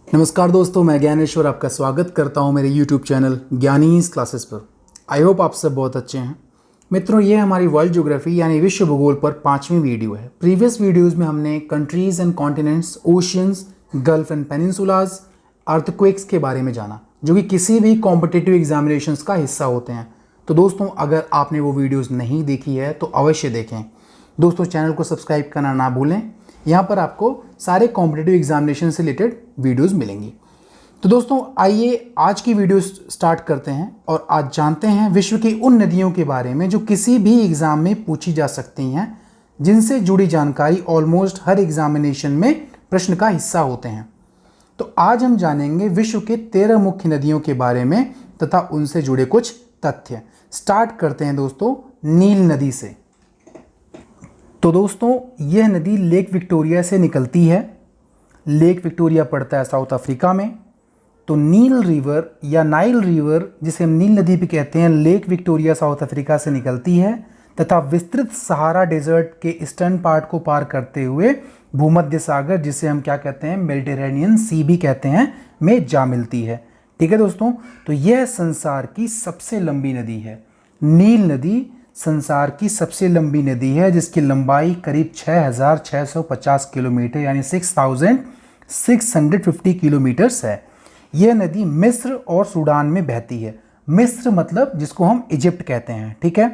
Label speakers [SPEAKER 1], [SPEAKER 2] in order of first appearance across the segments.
[SPEAKER 1] नमस्कार दोस्तों, मैं ज्ञानेश्वर आपका स्वागत करता हूं मेरे YouTube चैनल ज्ञानीज क्लासेस पर। आई होप आप सब बहुत अच्छे हैं। मित्रों, ये हमारी वर्ल्ड ज्योग्राफी यानी विश्व भूगोल पर 5वीं वीडियो है। प्रीवियस वीडियोस में हमने countries and continents, oceans, gulf and peninsulas, earthquakes के बारे में जाना, जो कि किसी भी कॉम्पिटिटिव एग्जामिनेशंस का हिस्सा होते हैं। तो दोस्तों, अगर आपने वो वीडियोज़ नहीं देखी है तो अवश्य देखें। दोस्तों, चैनल को सब्सक्राइब करना ना भूलें। यहाँ पर आपको सारे कॉम्पिटिटिव एग्जामिनेशन से रिलेटेड वीडियोस मिलेंगी। तो दोस्तों, आइए आज की वीडियो स्टार्ट करते हैं और आज जानते हैं विश्व की उन नदियों के बारे में जो किसी भी एग्जाम में पूछी जा सकती हैं, जिनसे जुड़ी जानकारी ऑलमोस्ट हर एग्जामिनेशन में प्रश्न का हिस्सा होते हैं। तो आज हम जानेंगे विश्व के 13 मुख्य नदियों के बारे में तथा उनसे जुड़े कुछ तथ्य। स्टार्ट करते हैं दोस्तों नील नदी से। तो दोस्तों, यह नदी लेक विक्टोरिया से निकलती है। लेक विक्टोरिया पड़ता है साउथ अफ्रीका में। तो नील रिवर या नाइल रिवर, जिसे हम नील नदी भी कहते हैं, लेक विक्टोरिया साउथ अफ्रीका से निकलती है तथा विस्तृत सहारा डेजर्ट के ईस्टर्न पार्ट को पार करते हुए भूमध्य सागर, जिसे हम क्या कहते हैं, मेडिटेरेनियन सी भी कहते हैं, में जा मिलती है। ठीक है दोस्तों, तो यह संसार की सबसे लंबी नदी है। नील नदी संसार की सबसे लंबी नदी है, जिसकी लंबाई करीब 6,650 किलोमीटर यानी 6,650 किलोमीटर्स है। यह नदी मिस्र और सूडान में बहती है। मिस्र मतलब जिसको हम इजिप्ट कहते हैं। ठीक है,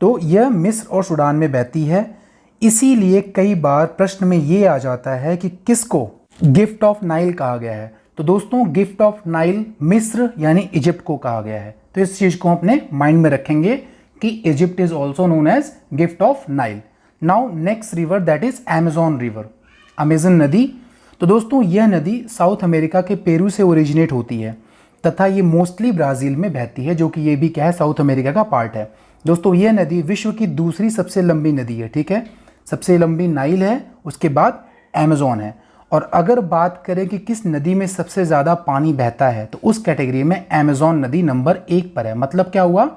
[SPEAKER 1] तो यह मिस्र और सूडान में बहती है। इसीलिए कई बार प्रश्न में ये आ जाता है कि किसको गिफ्ट ऑफ नाइल कहा गया है। तो दोस्तों, गिफ्ट ऑफ नाइल मिस्र यानी इजिप्ट को कहा गया है। तो इस चीज़ को अपने माइंड में रखेंगे कि Egypt is also known as gift of Nile. Now next river, that is Amazon river, Amazon नदी। तो दोस्तों, यह नदी साउथ अमेरिका के पेरू से ओरिजिनेट होती है तथा ये मोस्टली ब्राज़ील में बहती है, जो कि ये भी क्या है, साउथ अमेरिका का पार्ट है। दोस्तों, यह नदी विश्व की दूसरी सबसे लंबी नदी है। ठीक है, सबसे लंबी नाइल है, उसके बाद अमेजॉन है। और अगर बात करें कि किस नदी में सबसे ज़्यादा पानी बहता है, तो उस कैटेगरी में अमेजॉन नदी नंबर 1 पर है। मतलब क्या हुआ,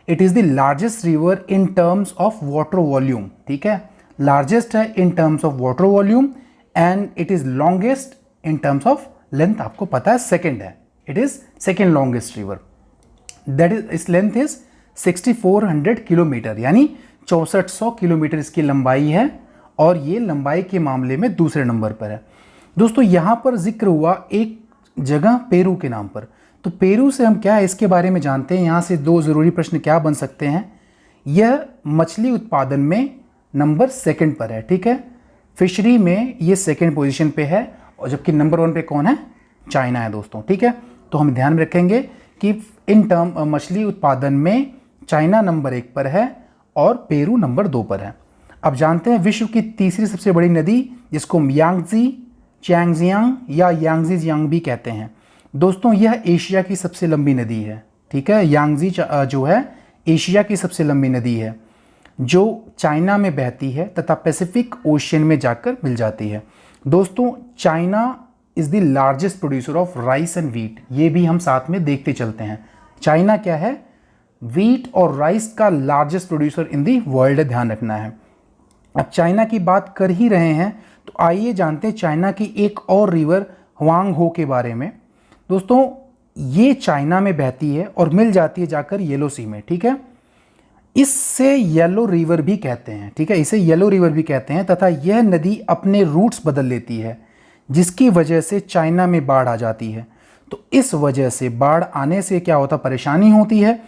[SPEAKER 1] it is the largest river in terms of water volume. ठीक है, लार्जेस्ट है in terms of water volume and it is longest in terms of length. आपको पता है सेकंड है, it is second longest river. That is, इस length is 6400 kilometre यानी 6400 kilometre इसकी लंबाई है और ये लंबाई के मामले में दूसरे नंबर पर है। दोस्तों, यहाँ पर जिक्र हुआ एक जगह पेरू के नाम पर। तो पेरू से हम क्या है इसके बारे में जानते हैं। यहाँ से दो ज़रूरी प्रश्न क्या बन सकते हैं। यह मछली उत्पादन में नंबर 2 पर है। ठीक है, फिशरी में ये 2nd पोजीशन पे है और जबकि नंबर 1 पे कौन है, चाइना है दोस्तों। ठीक है, तो हम ध्यान में रखेंगे कि इन टर्म मछली उत्पादन में चाइना नंबर 1 पर है और पेरू नंबर 2 पर है। अब जानते हैं विश्व की तीसरी सबसे बड़ी नदी, जिसको यांगजी, चैंगजियांग या यांगजी जियांग भी कहते हैं। दोस्तों, यह एशिया की सबसे लंबी नदी है। ठीक है, यांगजी जो है एशिया की सबसे लंबी नदी है, जो चाइना में बहती है तथा पैसिफिक ओशियन में जाकर मिल जाती है। दोस्तों, China is the largest producer of rice and wheat. ये भी हम साथ में देखते चलते हैं। चाइना क्या है, वीट और राइस का largest producer in the world, ध्यान रखना है। अब चाइना की बात कर ही रहे हैं तो आइए जानते हैं चाइना की एक और रिवर हुआंग हो के बारे में। दोस्तों, ये चाइना में बहती है और मिल जाती है जाकर येलो सी में। ठीक है, इससे येलो रिवर भी कहते हैं। ठीक है, इसे येलो रिवर भी कहते हैं तथा यह नदी अपने रूट्स बदल लेती है, जिसकी वजह से चाइना में बाढ़ आ जाती है। तो इस वजह से बाढ़ आने से क्या होता, परेशानी होती है।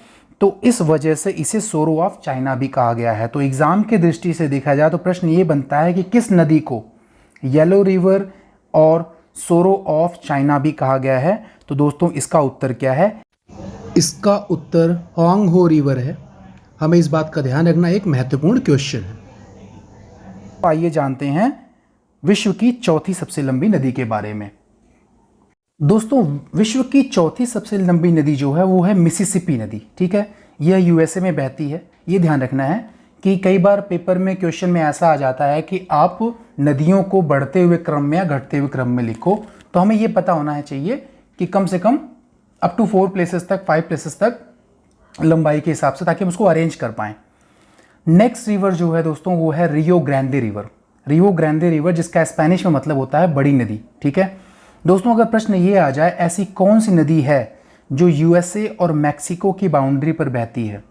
[SPEAKER 1] तो इस वजह से इसे सोरो ऑफ चाइना भी कहा गया है। तो एग्जाम की दृष्टि से देखा जाए तो प्रश्न ये बनता है कि किस नदी को येलो रिवर और सोरो ऑफ चाइना भी कहा गया है। तो दोस्तों, इसका उत्तर क्या है, इसका उत्तर हुआंग हो रिवर है। हमें इस बात का ध्यान रखना एक महत्वपूर्ण क्वेश्चन है। आइए जानते हैं विश्व की चौथी सबसे लंबी नदी के बारे में। दोस्तों, विश्व की चौथी सबसे लंबी नदी जो है वो है मिसिसिपी नदी। ठीक है, यह यूएसए में बहती है। ये ध्यान रखना है कि कई बार पेपर में क्वेश्चन में ऐसा आ जाता है कि आप नदियों को बढ़ते हुए क्रम में या घटते हुए क्रम में लिखो। तो हमें ये पता होना है चाहिए कि कम से कम अप टू 4 प्लेसेस तक, 5 प्लेसेस तक लंबाई के हिसाब से, ताकि हम उसको अरेंज कर पाएँ। नेक्स्ट रिवर जो है दोस्तों वो है Rio Grande river. Rio Grande river, जिसका स्पेनिश में मतलब होता है बड़ी नदी। ठीक है, दोस्तों अगर प्रश्न ये आ जाए ऐसी कौन सी नदी है जो यूएसए और मैक्सिको की बाउंड्री पर बहती है,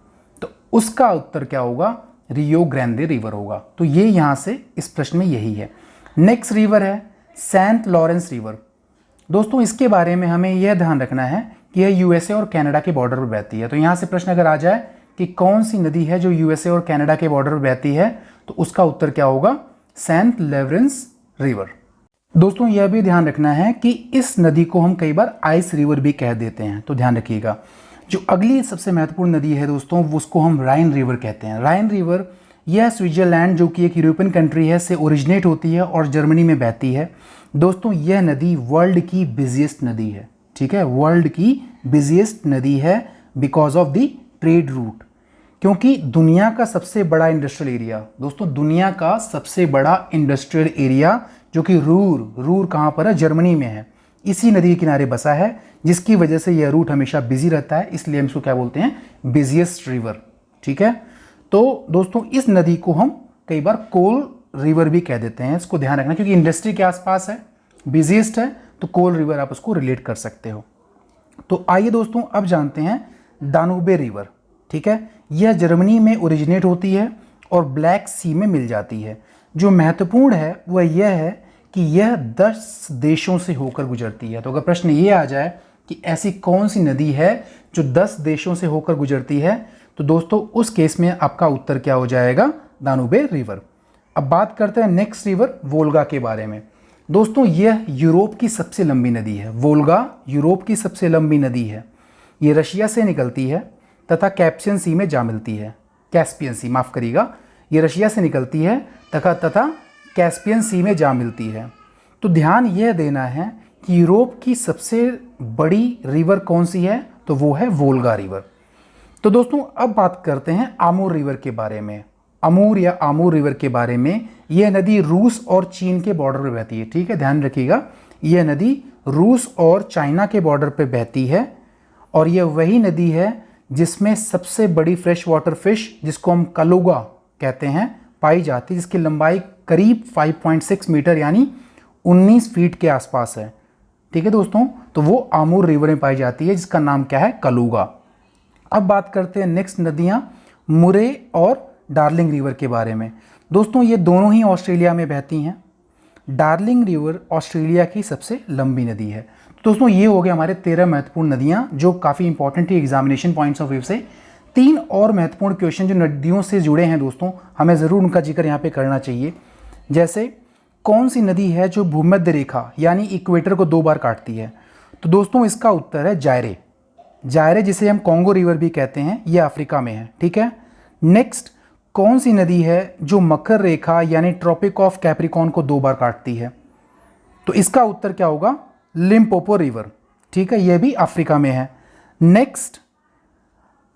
[SPEAKER 1] तो उसका उत्तर क्या होगा, रियो ग्रैंडे रिवर होगा। तो ये यहाँ से इस प्रश्न में यही है। नेक्स्ट रिवर है सेंट लॉरेंस रिवर। दोस्तों इसके बारे में हमें यह ध्यान रखना है कि यह यूएसए और कनाडा के बॉर्डर पर बहती है। तो यहाँ से प्रश्न अगर आ जाए कि कौन सी नदी है जो यूएसए और कनाडा के बॉर्डर पर बहती है, तो उसका उत्तर क्या होगा, सेंट लॉरेंस रिवर। दोस्तों यह भी ध्यान रखना है कि इस नदी को हम कई बार आइस रिवर भी कह देते हैं, तो ध्यान रखिएगा। जो अगली सबसे महत्वपूर्ण नदी है दोस्तों, उसको हम राइन रिवर कहते हैं। राइन रिवर यह स्विट्जरलैंड जो कि एक यूरोपियन कंट्री है से ओरिजिनेट होती है और जर्मनी में बहती है। दोस्तों यह नदी वर्ल्ड की बिजिएस्ट नदी है, ठीक है, वर्ल्ड की बिजिएस्ट नदी है because of the trade route, क्योंकि दुनिया का सबसे बड़ा इंडस्ट्रियल एरिया, दोस्तों दुनिया का सबसे बड़ा इंडस्ट्रियल एरिया जो कि रूर कहाँ पर है, जर्मनी में है, इसी नदी के किनारे बसा है, जिसकी वजह से यह रूट हमेशा बिजी रहता है, इसलिए हम इसको क्या बोलते हैं, बिजिएस्ट रिवर, ठीक है। तो दोस्तों इस नदी को हम कई बार कोल रिवर भी कह देते हैं, इसको ध्यान रखना, क्योंकि इंडस्ट्री के आसपास है, बिजिएस्ट है, तो कोल रिवर आप उसको रिलेट कर सकते हो। तो आइए दोस्तों अब जानते हैं दानूबे रिवर, ठीक है। यह जर्मनी में ओरिजिनेट होती है और ब्लैक सी में मिल जाती है। जो महत्वपूर्ण है वह यह है कि यह 10 देशों से होकर गुजरती है। तो अगर प्रश्न ये आ जाए कि ऐसी कौन सी नदी है जो 10 देशों से होकर गुजरती है, तो दोस्तों उस केस में आपका उत्तर क्या हो जाएगा, दानूबे रिवर। अब बात करते हैं नेक्स्ट रिवर वोल्गा के बारे में। दोस्तों यह यूरोप की सबसे लंबी नदी है, वोल्गा यूरोप की सबसे लंबी नदी है। ये रशिया से निकलती है तथा कैस्पियन सी में जा मिलती है, कैस्पियन सी, माफ़ करिएगा, ये रशिया से निकलती है तथा कैस्पियन सी में जा मिलती है। तो ध्यान यह देना है कि यूरोप की सबसे बड़ी रिवर कौन सी है, तो वो है वोल्गा रिवर। तो दोस्तों अब बात करते हैं आमूर रिवर के बारे में। अमूर या आमूर रिवर के बारे में, यह नदी रूस और चीन के बॉर्डर पर बहती है, ठीक है, ध्यान रखिएगा, यह नदी रूस और चाइना के बॉर्डर पर बहती है और यह वही नदी है जिसमें सबसे बड़ी फ्रेश वाटर फिश, जिसको हम कलुगा कहते हैं, पाई जाती है, जिसकी लंबाई करीब 5.6 मीटर यानी 19 फीट के आसपास है, ठीक है दोस्तों। तो वो आमूर रिवर में पाई जाती है, जिसका नाम क्या है, कलुगा। अब बात करते हैं नेक्स्ट नदियां मुरे और डार्लिंग रिवर के बारे में। दोस्तों ये दोनों ही ऑस्ट्रेलिया में बहती हैं। डार्लिंग रिवर ऑस्ट्रेलिया की सबसे लंबी नदी है। तो दोस्तों ये हो गए हमारे 13 महत्वपूर्ण नदियां जो काफ़ी इंपॉर्टेंट है एग्जामिनेशन पॉइंट्स ऑफ व्यू से। 3 और महत्वपूर्ण क्वेश्चन जो नदियों से जुड़े हैं दोस्तों, हमें ज़रूर उनका जिक्र यहाँ पे करना चाहिए। जैसे कौन सी नदी है जो भूमध्य रेखा यानी इक्वेटर को 2 बार काटती है, तो दोस्तों इसका उत्तर है जायरे। जायरे जिसे हम कॉन्गो रिवर भी कहते हैं, ये अफ्रीका में है, ठीक है। नेक्स्ट कौन सी नदी है जो मकर रेखा यानी ट्रॉपिक ऑफ कैप्रिकॉर्न को 2 बार काटती है, तो इसका उत्तर क्या होगा, लिम्पोपो रिवर, ठीक है, यह भी अफ्रीका में है। नेक्स्ट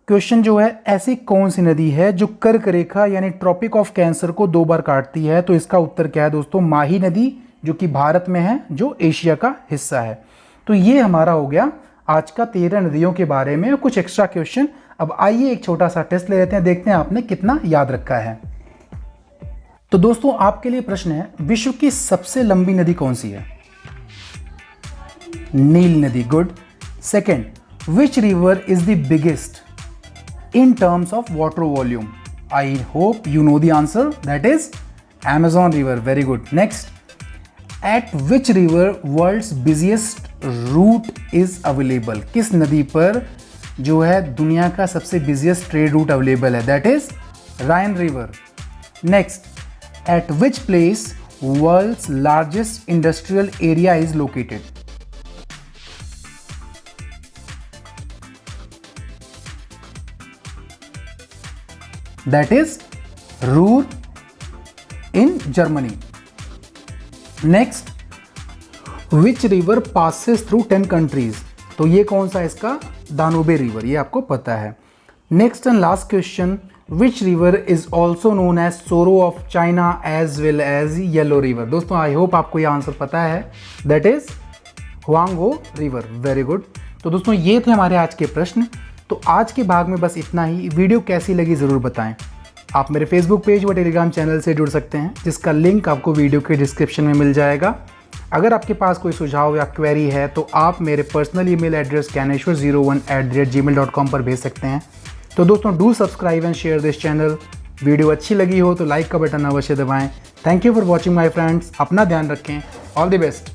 [SPEAKER 1] क्वेश्चन जो है, ऐसी कौन सी नदी है जो कर्क रेखा यानी ट्रॉपिक ऑफ कैंसर को 2 बार काटती है, तो इसका उत्तर क्या है दोस्तों, माही नदी, जो कि भारत में है, जो एशिया का हिस्सा है। तो ये हमारा हो गया आज का 13 नदियों के बारे में कुछ एक्स्ट्रा क्वेश्चन। अब आइए एक छोटा सा टेस्ट ले लेते हैं, देखते हैं आपने कितना याद रखा है। तो दोस्तों आपके लिए प्रश्न है, विश्व की सबसे लंबी नदी कौन सी है, नील नदी, good. Second, which river is the biggest in terms of water volume? I hope you know the answer, that is Amazon river, very good. Next, at which river world's busiest route is available? किस नदी पर जो है दुनिया का सबसे busiest trade route available है, that is Rhine river. Next, at which place world's largest industrial area is located? That is Ruhr in Germany. Next, which river passes through 10 countries? तो ये कौन सा इसका, दानूबे रिवर, ये आपको पता है। Next and last question, which river is also known as Sorrow of China as well as Yellow river? दोस्तों आई होप आपको ये आंसर पता है, that is हुआंगहो river, very good. तो दोस्तों ये थे हमारे आज के प्रश्न। तो आज के भाग में बस इतना ही। वीडियो कैसी लगी ज़रूर बताएं। आप मेरे फेसबुक पेज व टेलीग्राम चैनल से जुड़ सकते हैं, जिसका लिंक आपको वीडियो के डिस्क्रिप्शन में मिल जाएगा। अगर आपके पास कोई सुझाव या क्वेरी है तो आप मेरे पर्सनल ईमेल एड्रेस gyaneshwar01@gmail.com पर भेज सकते हैं। तो दोस्तों, do subscribe and share this channel. Video अच्छी लगी हो तो लाइक का बटन अवश्य दबाएं। Thank you for watching my friends. अपना ध्यान रखें। All the best.